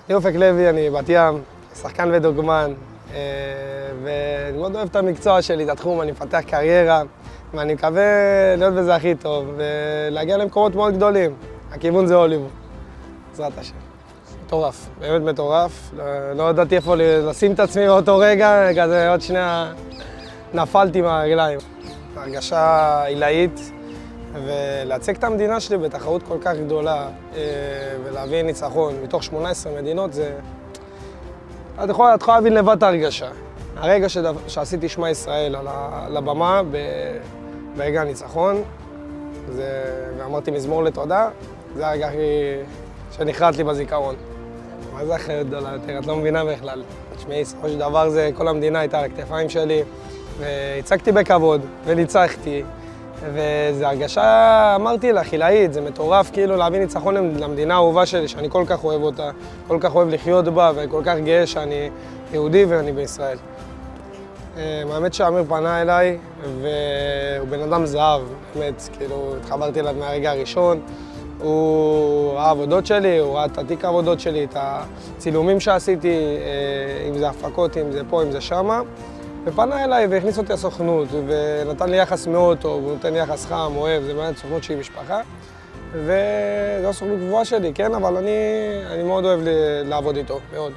אני אופק לוי, אני בת ים, שחקן ודוגמן, ואני מאוד אוהב את המקצוע שלי, את התחום, אני מפתח קריירה, ואני מקווה להיות בזה הכי טוב, ולהגיע למקומות מאוד גדולים. הכיוון זה הוליווד, בעזרת השם. מטורף, באמת מטורף. לא ידעתי איפה לשים את עצמי באותו רגע, כזה עוד שנייה נפלתי מהרגליים. הרגשה עילאית, ולהציג את המדינה שלי בתחרות כל כך גדולה, ולהביא ניצחון מתוך 18 מדינות, זה... את יכולה להבין לבד את ההרגשה. הרגע שעשיתי שמע ישראל על הבמה, ברגע הניצחון, ואמרתי מזמור לתודה, זה הרגע הכי שנחרט לי בזיכרון. מה זה אחרת גדולה יותר? את לא מבינה בכלל. תשמעי, בסופו של דבר זה, כל המדינה הייתה על הכתפיים שלי, והצגתי בכבוד, וניצחתי. וזו הרגשה, אמרתי לך, עילאית, זה מטורף כאילו להביא ניצחון למדינה האהובה שלי, שאני כל כך אוהב אותה, כל כך אוהב לחיות בה, וכל כך גאה שאני יהודי ואני בישראל. האמת שאמיר פנה אליי, והוא בן אדם זהב, באמת, כאילו, התחברתי אליו מהרגע הראשון. הוא ראה עבודות שלי, הוא ראה את התיק העבודות שלי, את הצילומים שעשיתי, אם זה הפקות, אם זה פה, אם זה שמה. ופנה אליי והכניס אותי לסוכנות, ונתן לי יחס מאוד טוב, הוא נותן לי יחס חם, אוהב, זה באמת סוכנות שהיא משפחה. וזו הסוכנות גבוהה שלי, כן, אבל אני מאוד אוהב לעבוד איתו, מאוד.